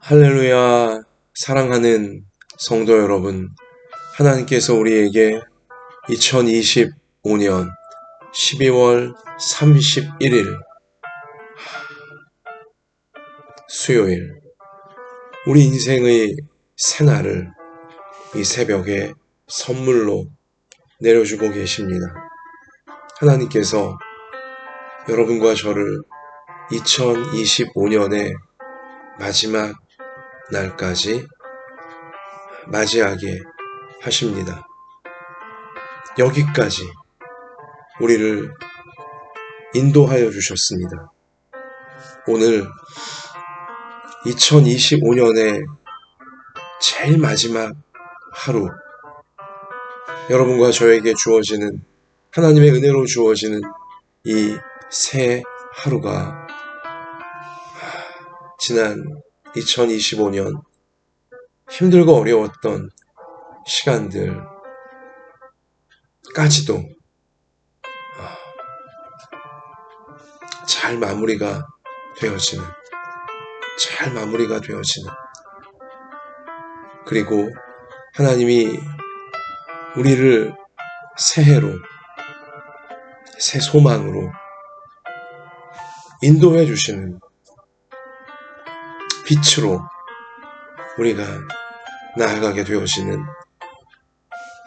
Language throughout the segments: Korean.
할렐루야, 사랑하는 성도 여러분, 하나님께서 우리에게 2025년 12월 31일 수요일, 우리 인생의 새날을 이 새벽에 선물로 내려주고 계십니다. 하나님께서 여러분과 저를 2025년의 마지막 날까지 맞이하게 하십니다. 여기까지 우리를 인도하여 주셨습니다. 오늘 2025년의 제일 마지막 하루, 여러분과 저에게 주어지는, 하나님의 은혜로 주어지는 이 새 하루가 지난 2025년 힘들고 어려웠던 시간들까지도 잘 마무리가 되어지는, 그리고 하나님이 우리를 새해로, 새 소망으로 인도해 주시는 빛으로 우리가 나아가게 되어지는,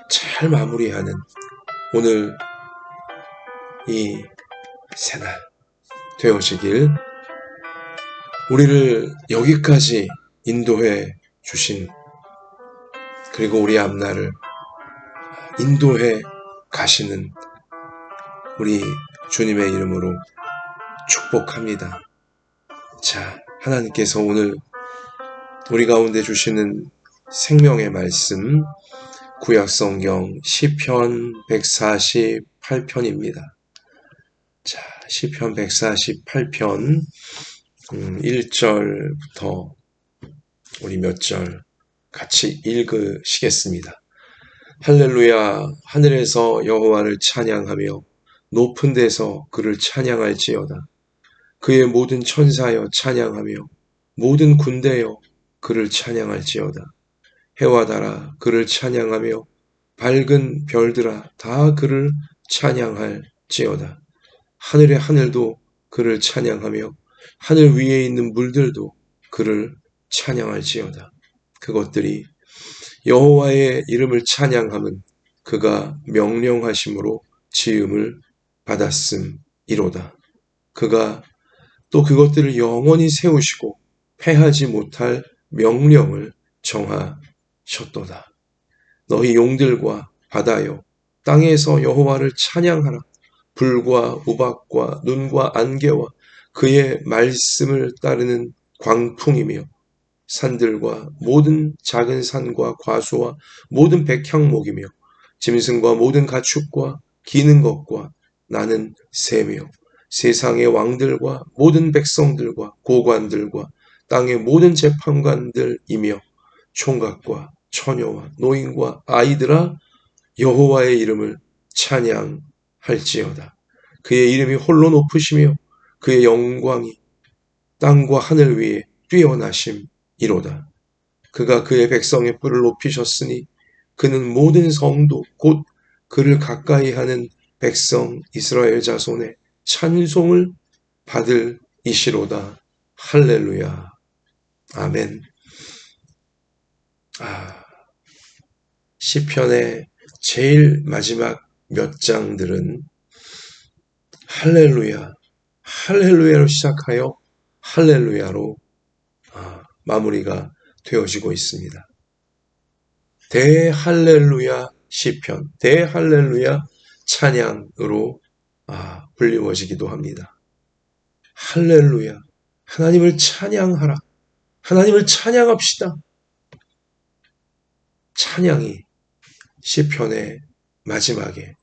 잘 마무리하는 오늘 이 새날 되어지길, 우리를 여기까지 인도해 주신, 그리고 우리 앞날을 인도해 가시는 우리 주님의 이름으로 축복합니다. 자, 하나님께서 오늘 우리 가운데 주시는 생명의 말씀, 구약성경 시편 148편입니다. 자, 시편 148편 1절부터 우리 몇 절 같이 읽으시겠습니다. 할렐루야, 하늘에서 여호와를 찬양하며 높은 데서 그를 찬양할지어다. 그의 모든 천사여 찬양하며 모든 군대여 그를 찬양할지어다. 해와 달아 그를 찬양하며 밝은 별들아 다 그를 찬양할지어다. 하늘의 하늘도 그를 찬양하며 하늘 위에 있는 물들도 그를 찬양할지어다. 그것들이 여호와의 이름을 찬양함은 그가 명령하심으로 지음을 받았음이로다. 그가 또 그것들을 영원히 세우시고 패하지 못할 명령을 정하셨도다. 너희 용들과 바다여 땅에서 여호와를 찬양하라. 불과 우박과 눈과 안개와 그의 말씀을 따르는 광풍이며 산들과 모든 작은 산과 과수와 모든 백향목이며 짐승과 모든 가축과 기는 것과 나는 새며 세상의 왕들과 모든 백성들과 고관들과 땅의 모든 재판관들이며 총각과 처녀와 노인과 아이들아 여호와의 이름을 찬양할지어다. 그의 이름이 홀로 높으시며 그의 영광이 땅과 하늘 위에 뛰어나심이로다. 그가 그의 백성의 뿔을 높이셨으니 그는 모든 성도 곧 그를 가까이 하는 백성 이스라엘 자손의 찬송을 받을 이시로다. 할렐루야. 아멘. 시편의 제일 마지막 몇 장들은 할렐루야, 할렐루야로 시작하여 할렐루야로 마무리가 되어지고 있습니다. 대할렐루야 시편, 대할렐루야 찬양으로 불리워지기도 합니다. 할렐루야, 하나님을 찬양하라. 하나님을 찬양합시다. 찬양이 시편의 마지막에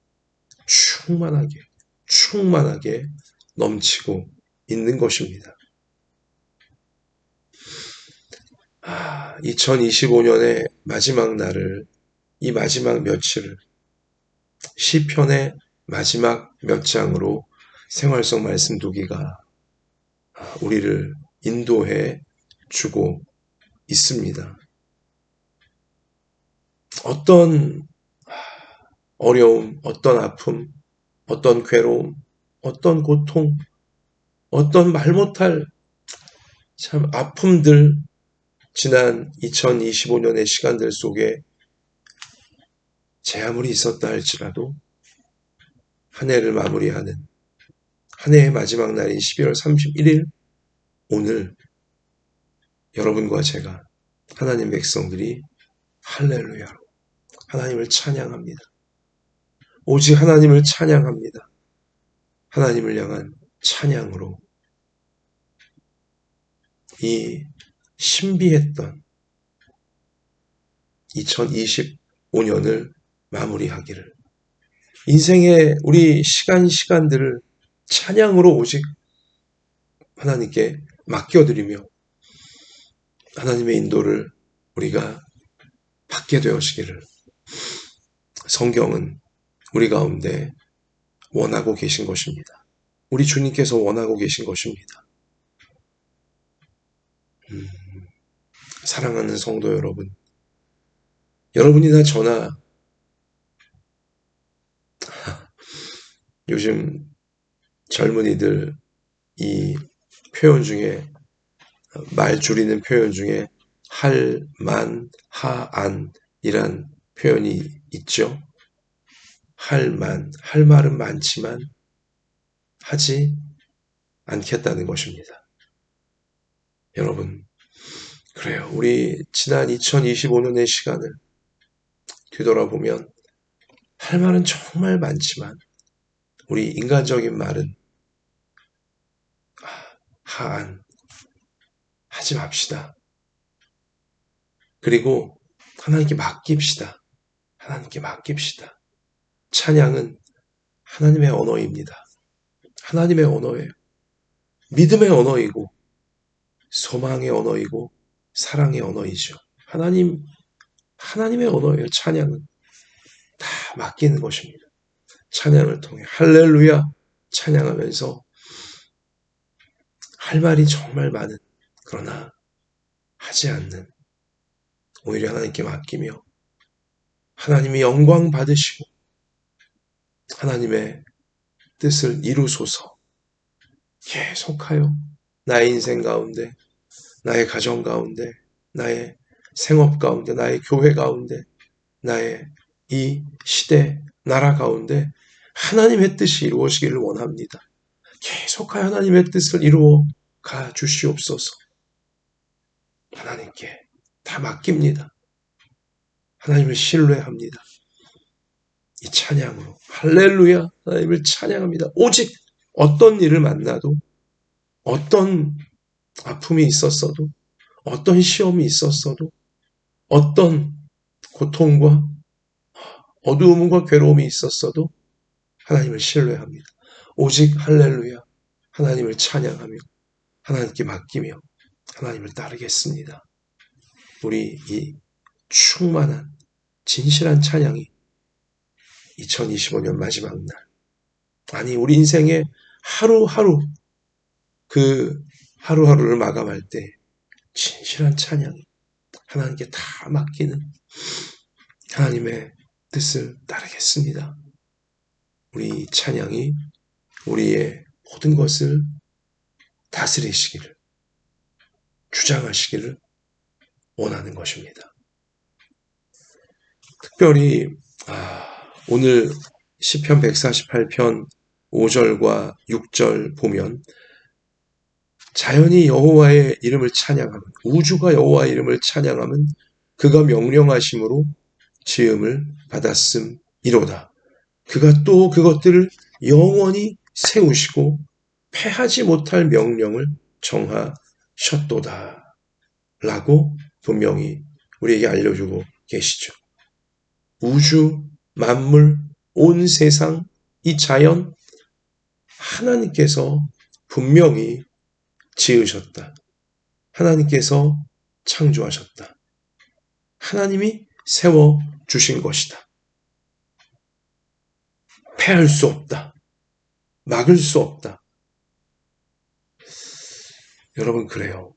충만하게 넘치고 있는 것입니다. 2025년의 마지막 날을, 이 마지막 며칠을 시편의 마지막 몇 장으로 생활성 말씀 두기가 우리를 인도해 주고 있습니다. 어떤 어려움, 어떤 아픔, 어떤 괴로움, 어떤 고통, 어떤 말 못할 참 아픔들, 지난 2025년의 시간들 속에 제 아무리 있었다 할지라도 한 해를 마무리하는 한 해의 마지막 날인 12월 31일 오늘 여러분과 제가 하나님 백성들이 할렐루야로 하나님을 찬양합니다. 오직 하나님을 찬양합니다. 하나님을 향한 찬양으로 이 신비했던 2025년을 마무리하기를, 인생의 우리 시간들을 찬양으로 오직 하나님께 맡겨드리며 하나님의 인도를 우리가 받게 되어지기를 성경은 우리 가운데 원하고 계신 것입니다. 우리 주님께서 원하고 계신 것입니다. 사랑하는 성도 여러분, 여러분이나 저나 요즘 젊은이들 이 표현 중에, 말 줄이는 표현 중에 할, 만, 하, 안 이란 표현이 있죠. 할 말은 많지만 하지 않겠다는 것입니다. 여러분, 그래요. 우리 지난 2025년의 시간을 뒤돌아보면 할 말은 정말 많지만 우리 인간적인 말은 하안 하지 맙시다. 그리고 하나님께 맡깁시다. 하나님께 맡깁시다. 찬양은 하나님의 언어입니다. 하나님의 언어예요. 믿음의 언어이고 소망의 언어이고 사랑의 언어이죠. 하나님의 언어예요. 찬양은 다 맡기는 것입니다. 찬양을 통해 할렐루야 찬양하면서 할 말이 정말 많은, 그러나 하지 않는, 오히려 하나님께 맡기며 하나님이 영광 받으시고 하나님의 뜻을 이루소서 계속하여 나의 인생 가운데, 나의 가정 가운데, 나의 생업 가운데, 나의 교회 가운데, 나의 이 시대, 나라 가운데 하나님의 뜻이 이루어지기를 원합니다. 계속하여 하나님의 뜻을 이루어 가 주시옵소서. 하나님께 다 맡깁니다. 하나님을 신뢰합니다. 이 찬양으로 할렐루야 하나님을 찬양합니다. 오직 어떤 일을 만나도, 어떤 아픔이 있었어도, 어떤 시험이 있었어도, 어떤 고통과 어두움과 괴로움이 있었어도 하나님을 신뢰합니다. 오직 할렐루야 하나님을 찬양하며 하나님께 맡기며 하나님을 따르겠습니다. 우리 이 충만한 진실한 찬양이 2025년 마지막 날, 아니 우리 인생의 하루하루, 그 하루하루를 마감할 때 진실한 찬양이 하나님께 다 맡기는 하나님의 뜻을 따르겠습니다. 우리 찬양이 우리의 모든 것을 다스리시기를, 주장하시기를 원하는 것입니다. 특별히 오늘 시편 148편 5절과 6절 보면 자연이 여호와의 이름을 찬양하면, 우주가 여호와의 이름을 찬양하면 그가 명령하심으로 지음을 받았음이로다. 그가 또 그것들을 영원히 세우시고 패하지 못할 명령을 정하셨도다 라고 분명히 우리에게 알려주고 계시죠. 우주, 만물, 온 세상, 이 자연, 하나님께서 분명히 지으셨다. 하나님께서 창조하셨다. 하나님이 세워주신 것이다. 패할 수 없다. 막을 수 없다. 여러분, 그래요.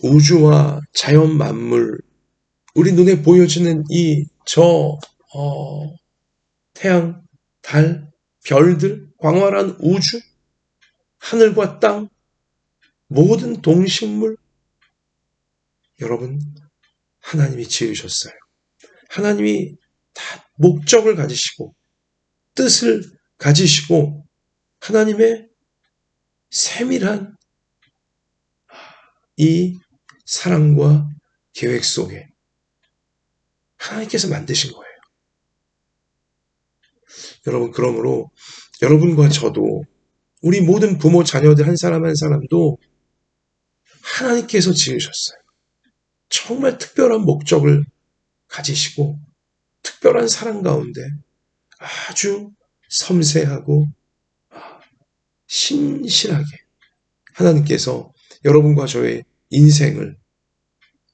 우주와 자연 만물, 우리 눈에 보여지는 태양, 달, 별들, 광활한 우주, 하늘과 땅, 모든 동식물, 여러분, 하나님이 지으셨어요. 하나님이 다 목적을 가지시고, 뜻을 가지시고, 하나님의 세밀한 이 사랑과 계획 속에 하나님께서 만드신 거예요. 여러분, 그러므로 여러분과 저도 우리 모든 부모, 자녀들 한 사람 한 사람도 하나님께서 지으셨어요. 정말 특별한 목적을 가지시고 특별한 사랑 가운데 아주 섬세하고 신실하게 하나님께서 여러분과 저의 인생을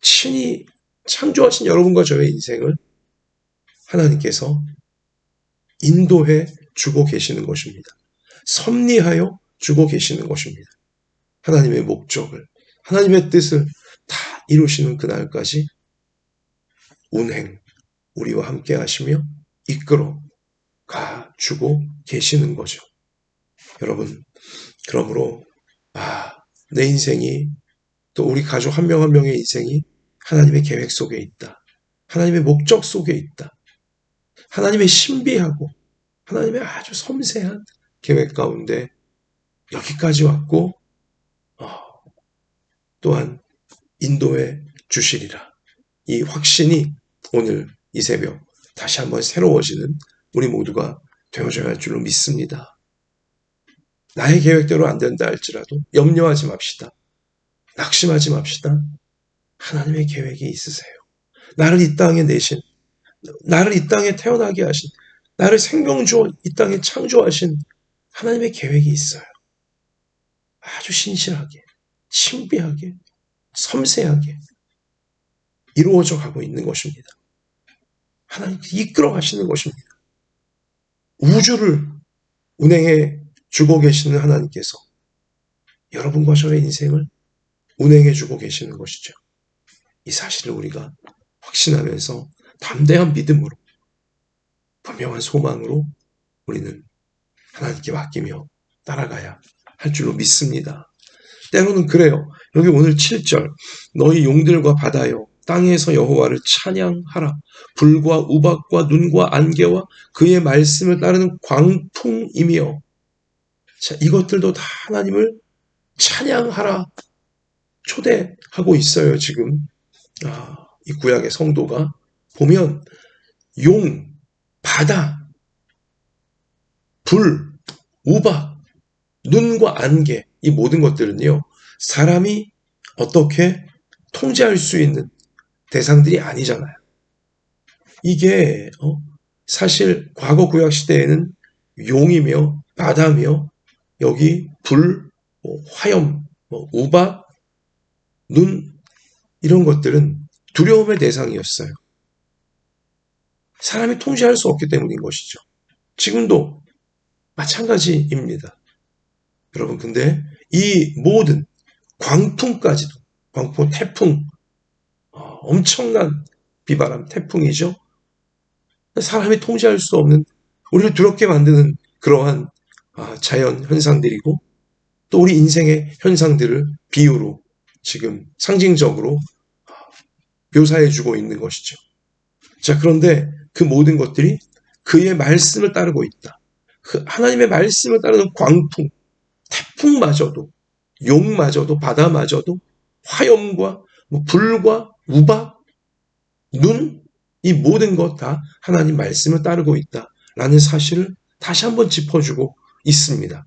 친히 창조하신 여러분과 저의 인생을 하나님께서 인도해 주고 계시는 것입니다. 섭리하여 주고 계시는 것입니다. 하나님의 목적을, 하나님의 뜻을 다 이루시는 그날까지 운행, 우리와 함께 하시며 이끌어 가주고 계시는 거죠. 여러분, 그러므로 내 인생이 또 우리 가족 한 명 한 명의 인생이 하나님의 계획 속에 있다. 하나님의 목적 속에 있다. 하나님의 신비하고 하나님의 아주 섬세한 계획 가운데 여기까지 왔고 또한 인도해 주시리라. 이 확신이 오늘 이 새벽 다시 한번 새로워지는 우리 모두가 되어져야 할 줄로 믿습니다. 나의 계획대로 안 된다 할지라도 염려하지 맙시다. 낙심하지 맙시다. 하나님의 계획이 있으세요. 나를 이 땅에 내신, 나를 이 땅에 태어나게 하신, 나를 생명 주어 이 땅에 창조하신 하나님의 계획이 있어요. 아주 신실하게, 신비하게, 섬세하게 이루어져 가고 있는 것입니다. 하나님께 이끌어 가시는 것입니다. 우주를 운행해 주고 계시는 하나님께서 여러분과 저의 인생을 운행해 주고 계시는 것이죠. 이 사실을 우리가 확신하면서 담대한 믿음으로 분명한 소망으로 우리는 하나님께 맡기며 따라가야 할 줄로 믿습니다. 때로는 그래요. 여기 오늘 7절 너희 용들과 바다여 땅에서 여호와를 찬양하라. 불과 우박과 눈과 안개와 그의 말씀을 따르는 광풍이며 자, 이것들도 다 하나님을 찬양하라 초대하고 있어요. 지금 이 구약의 성도가 보면 용, 바다, 불, 우박, 눈과 안개 이 모든 것들은요. 사람이 어떻게 통제할 수 있는 대상들이 아니잖아요. 이게 사실 과거 구약 시대에는 용이며 바다며 여기 불, 화염, 우박, 눈 이런 것들은 두려움의 대상이었어요. 사람이 통제할 수 없기 때문인 것이죠. 지금도 마찬가지입니다. 여러분 근데 이 모든 광풍까지도 광풍, 태풍 엄청난 비바람, 태풍이죠. 사람이 통제할 수 없는 우리를 두렵게 만드는 그러한 자연 현상들이고 또 우리 인생의 현상들을 비유로 지금 상징적으로 묘사해 주고 있는 것이죠. 자, 그런데 그 모든 것들이 그의 말씀을 따르고 있다. 그 하나님의 말씀을 따르는 광풍, 태풍마저도, 용마저도, 바다마저도, 화염과 불과 우박, 눈, 이 모든 것 다 하나님 말씀을 따르고 있다라는 사실을 다시 한번 짚어주고 있습니다.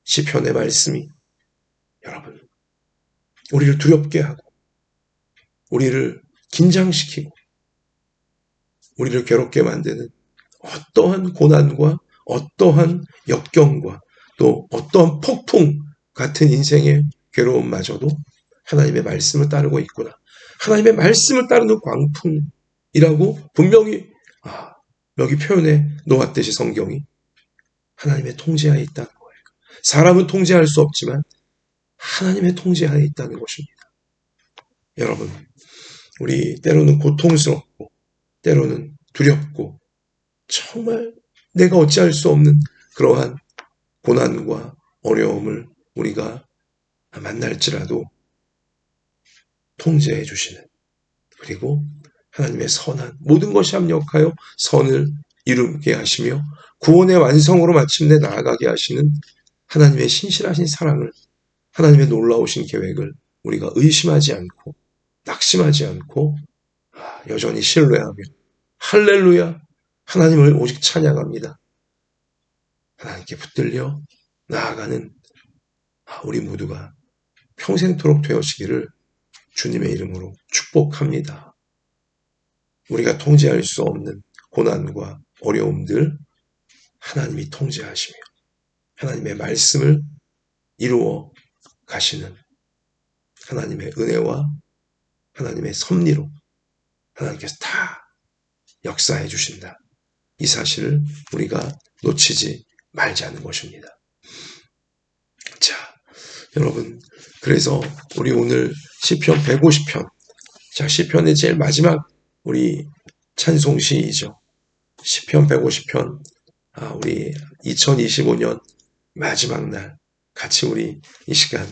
시편의 말씀이 여러분 우리를 두렵게 하고 우리를 긴장시키고 우리를 괴롭게 만드는 어떠한 고난과 어떠한 역경과 또 어떠한 폭풍 같은 인생의 괴로움마저도 하나님의 말씀을 따르고 있구나. 하나님의 말씀을 따르는 광풍이라고 분명히 여기 표현해 놓았듯이 성경이 하나님의 통제하에 있다는 거예요. 사람은 통제할 수 없지만 하나님의 통제하에 있다는 것입니다. 여러분, 우리 때로는 고통스럽고 때로는 두렵고 정말 내가 어찌할 수 없는 그러한 고난과 어려움을 우리가 만날지라도 통제해 주시는, 그리고 하나님의 선한 모든 것이 합력하여 선을 이루게 하시며 구원의 완성으로 마침내 나아가게 하시는 하나님의 신실하신 사랑을, 하나님의 놀라우신 계획을 우리가 의심하지 않고 낙심하지 않고 여전히 신뢰하며 할렐루야 하나님을 오직 찬양합니다. 하나님께 붙들려 나아가는 우리 모두가 평생토록 되어지기를 주님의 이름으로 축복합니다. 우리가 통제할 수 없는 고난과 어려움들 하나님이 통제하시며 하나님의 말씀을 이루어 가시는 하나님의 은혜와 하나님의 섭리로 하나님께서 다 역사해 주신다. 이 사실을 우리가 놓치지 말자는 것입니다. 자, 여러분, 그래서 우리 오늘 시편 150편, 자, 시편의 제일 마지막 우리 찬송시이죠. 시편 150편, 우리 2025년 마지막 날 같이 우리 이 시간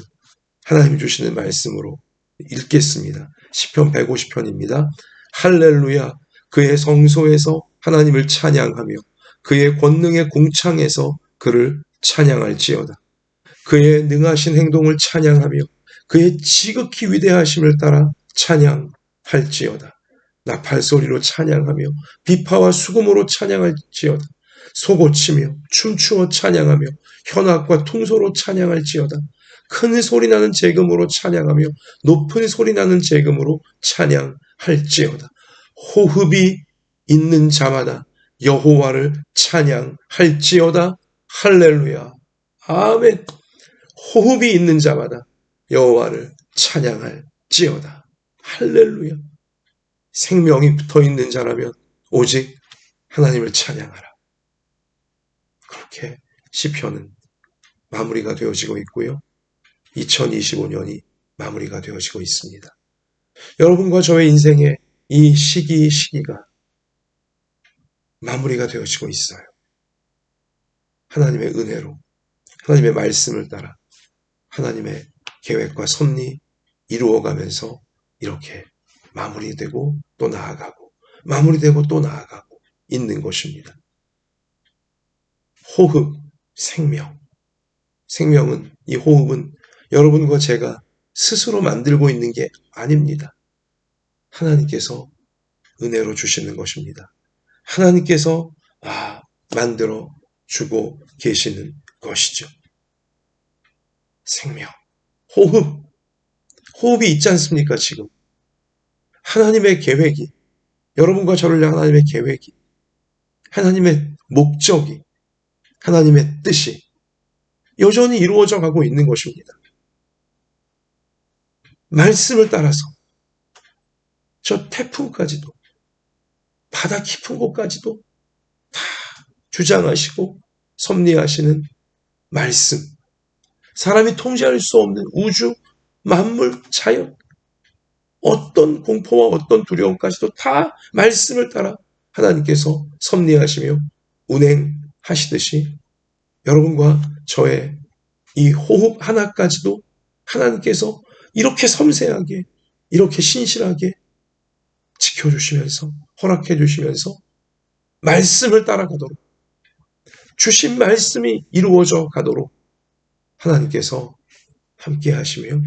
하나님 주시는 말씀으로 읽겠습니다. 시편 150편입니다. 할렐루야, 그의 성소에서 하나님을 찬양하며 그의 권능의 궁창에서 그를 찬양할지어다. 그의 능하신 행동을 찬양하며 그의 지극히 위대하심을 따라 찬양할지어다. 나팔소리로 찬양하며 비파와 수금으로 찬양할지어다. 소고치며 춤추어 찬양하며 현악과 퉁소로 찬양할지어다. 큰 소리나는 재금으로 찬양하며 높은 소리나는 재금으로 찬양할지어다. 호흡이 있는 자마다 여호와를 찬양할지어다. 할렐루야. 아멘. 호흡이 있는 자마다 여호와를 찬양할지어다. 할렐루야. 생명이 붙어있는 자라면 오직 하나님을 찬양하라. 그렇게 시편은 마무리가 되어지고 있고요. 2025년이 마무리가 되어지고 있습니다. 여러분과 저의 인생의 이 시기가 마무리가 되어지고 있어요. 하나님의 은혜로, 하나님의 말씀을 따라 하나님의 계획과 섭리 이루어가면서 이렇게 마무리되고 또 나아가고 마무리되고 또 나아가고 있는 것입니다. 호흡, 생명. 생명은, 이 호흡은 여러분과 제가 스스로 만들고 있는 게 아닙니다. 하나님께서 은혜로 주시는 것입니다. 하나님께서 만들어 주고 계시는 것이죠. 생명, 호흡이 있지 않습니까? 지금 하나님의 계획이, 여러분과 저를 향한 하나님의 계획이, 하나님의 목적이, 하나님의 뜻이 여전히 이루어져 가고 있는 것입니다. 말씀을 따라서 저 태풍까지도, 바다 깊은 곳까지도 다 주장하시고 섭리하시는 말씀, 사람이 통제할 수 없는 우주, 만물, 자연, 어떤 공포와 어떤 두려움까지도 다 말씀을 따라 하나님께서 섭리하시며 운행하시듯이 여러분과 저의 이 호흡 하나까지도 하나님께서 이렇게 섬세하게, 이렇게 신실하게 지켜주시면서, 허락해 주시면서 말씀을 따라가도록, 주신 말씀이 이루어져 가도록 하나님께서 함께 하시며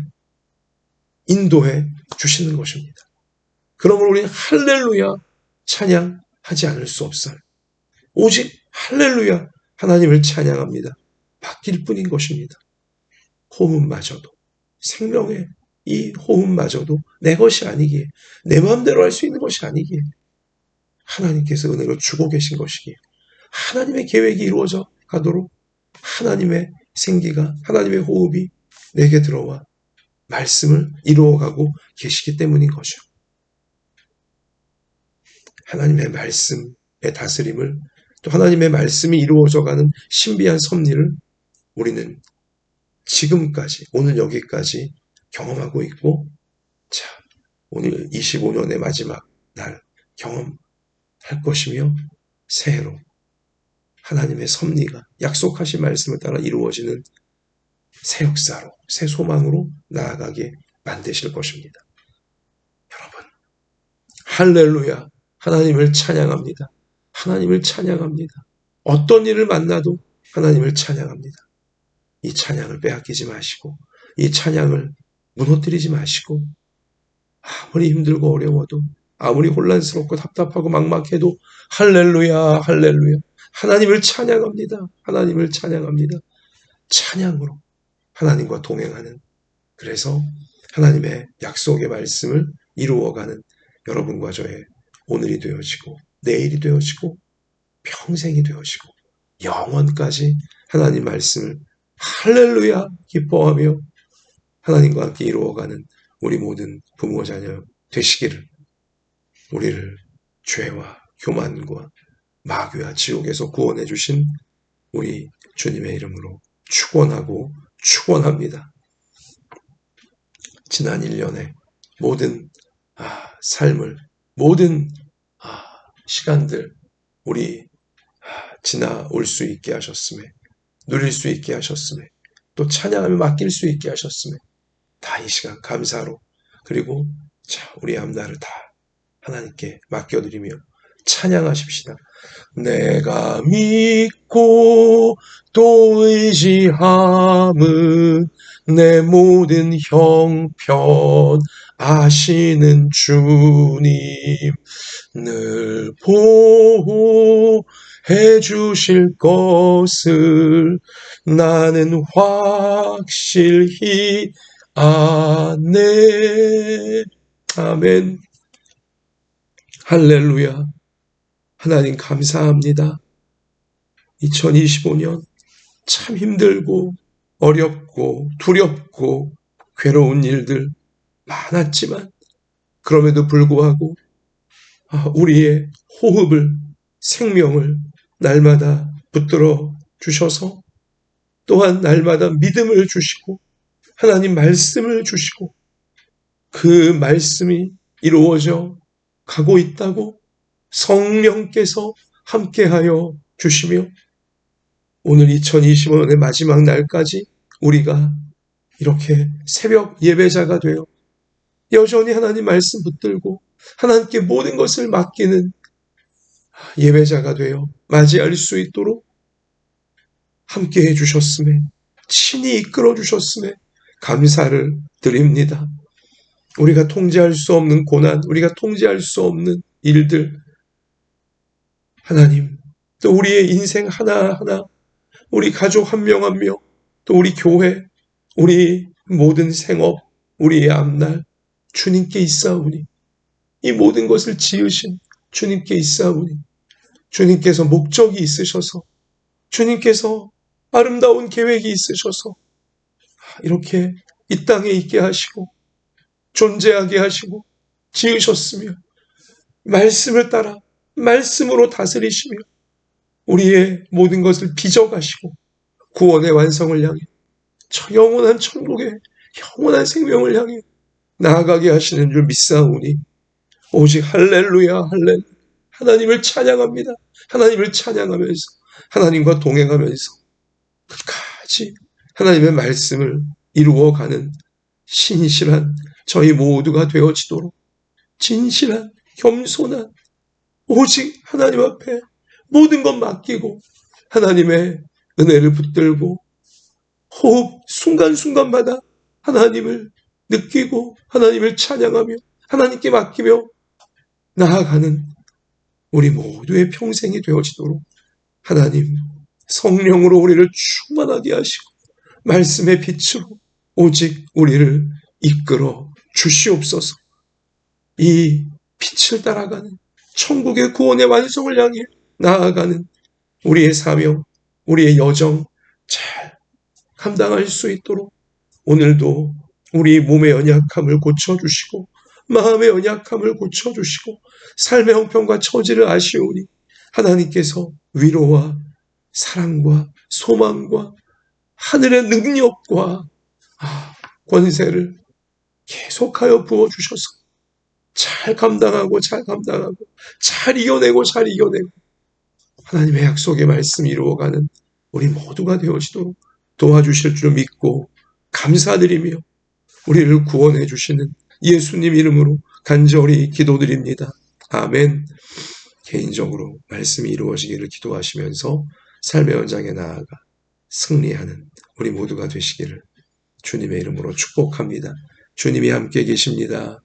인도해 주시는 것입니다. 그러므로 우리는 할렐루야 찬양하지 않을 수 없어요. 오직 할렐루야 하나님을 찬양합니다. 바뀔 뿐인 것입니다. 호흡마저도, 생명의 이 호흡마저도 내 것이 아니기에, 내 마음대로 할 수 있는 것이 아니기에 하나님께서 은혜로 주고 계신 것이기에 하나님의 계획이 이루어져 가도록 하나님의 생기가, 하나님의 호흡이 내게 들어와 말씀을 이루어가고 계시기 때문인 거죠. 하나님의 말씀의 다스림을, 또 하나님의 말씀이 이루어져가는 신비한 섭리를 우리는 지금까지, 오늘 여기까지 경험하고 있고, 자, 오늘 25년의 마지막 날 경험할 것이며 새해로 하나님의 섭리가 약속하신 말씀을 따라 이루어지는 새 역사로, 새 소망으로 나아가게 만드실 것입니다. 여러분, 할렐루야. 하나님을 찬양합니다. 하나님을 찬양합니다. 어떤 일을 만나도 하나님을 찬양합니다. 이 찬양을 빼앗기지 마시고, 이 찬양을 무너뜨리지 마시고, 아무리 힘들고 어려워도, 아무리 혼란스럽고 답답하고 막막해도 할렐루야, 할렐루야. 하나님을 찬양합니다. 하나님을 찬양합니다. 찬양으로 하나님과 동행하는, 그래서 하나님의 약속의 말씀을 이루어가는 여러분과 저의 오늘이 되어지고 내일이 되어지고 평생이 되어지고 영원까지 하나님 말씀을 할렐루야 기뻐하며 하나님과 함께 이루어가는 우리 모든 부모 자녀 되시기를, 우리를 죄와 교만과 마귀와 지옥에서 구원해 주신 우리 주님의 이름으로 축원하고 축원합니다. 지난 1년의 모든 삶을, 모든 시간들 우리 지나올 수 있게 하셨음에, 누릴 수 있게 하셨음에, 또 찬양하며 맡길 수 있게 하셨음에 다 이 시간 감사로, 그리고 우리 앞날을 다 하나님께 맡겨드리며 찬양하십시다. 내가 믿고 또 의지함은 내 모든 형편 아시는 주님, 늘 보호해 주실 것을 나는 확실히 아네. 아멘. 할렐루야. 하나님 감사합니다. 2025년 참 힘들고 어렵고 두렵고 괴로운 일들 많았지만 그럼에도 불구하고 우리의 호흡을, 생명을 날마다 붙들어 주셔서 또한 날마다 믿음을 주시고 하나님 말씀을 주시고 그 말씀이 이루어져 가고 있다고 성령께서 함께하여 주시며 오늘 2025년의 마지막 날까지 우리가 이렇게 새벽 예배자가 되어 여전히 하나님 말씀 붙들고 하나님께 모든 것을 맡기는 예배자가 되어 맞이할 수 있도록 함께해 주셨음에, 친히 이끌어 주셨음에 감사를 드립니다. 우리가 통제할 수 없는 고난, 우리가 통제할 수 없는 일들, 하나님, 또 우리의 인생 하나하나, 우리 가족 한 명 한 명, 또 우리 교회, 우리 모든 생업, 우리의 앞날, 주님께 있사오니, 이 모든 것을 지으신 주님께 있사오니, 주님께서 목적이 있으셔서, 주님께서 아름다운 계획이 있으셔서, 이렇게 이 땅에 있게 하시고, 존재하게 하시고, 지으셨으며, 말씀을 따라, 말씀으로 다스리시며, 우리의 모든 것을 빚어가시고, 구원의 완성을 향해, 영원한 천국의 영원한 생명을 향해 나아가게 하시는 줄 믿사오니, 오직 할렐루야, 할렐루야. 하나님을 찬양합니다. 하나님을 찬양하면서, 하나님과 동행하면서, 끝까지 하나님의 말씀을 이루어가는 신실한 저희 모두가 되어지도록 진실한, 겸손한, 오직 하나님 앞에 모든 것 맡기고 하나님의 은혜를 붙들고 호흡 순간순간마다 하나님을 느끼고 하나님을 찬양하며 하나님께 맡기며 나아가는 우리 모두의 평생이 되어지도록 하나님 성령으로 우리를 충만하게 하시고 말씀의 빛으로 오직 우리를 이끌어 주시옵소서. 이 빛을 따라가는 천국의 구원의 완성을 향해 나아가는 우리의 사명, 우리의 여정 잘 감당할 수 있도록 오늘도 우리 몸의 연약함을 고쳐주시고 마음의 연약함을 고쳐주시고 삶의 형편과 처지를 아시오니 하나님께서 위로와 사랑과 소망과 하늘의 능력과 권세를 계속하여 부어주셔서 잘 감당하고 잘 이겨내고 하나님의 약속의 말씀 이루어가는 우리 모두가 되어지도록 도와주실 줄 믿고 감사드리며 우리를 구원해 주시는 예수님 이름으로 간절히 기도드립니다. 아멘. 개인적으로 말씀이 이루어지기를 기도하시면서 삶의 현장에 나아가 승리하는 우리 모두가 되시기를 주님의 이름으로 축복합니다. 주님이 함께 계십니다.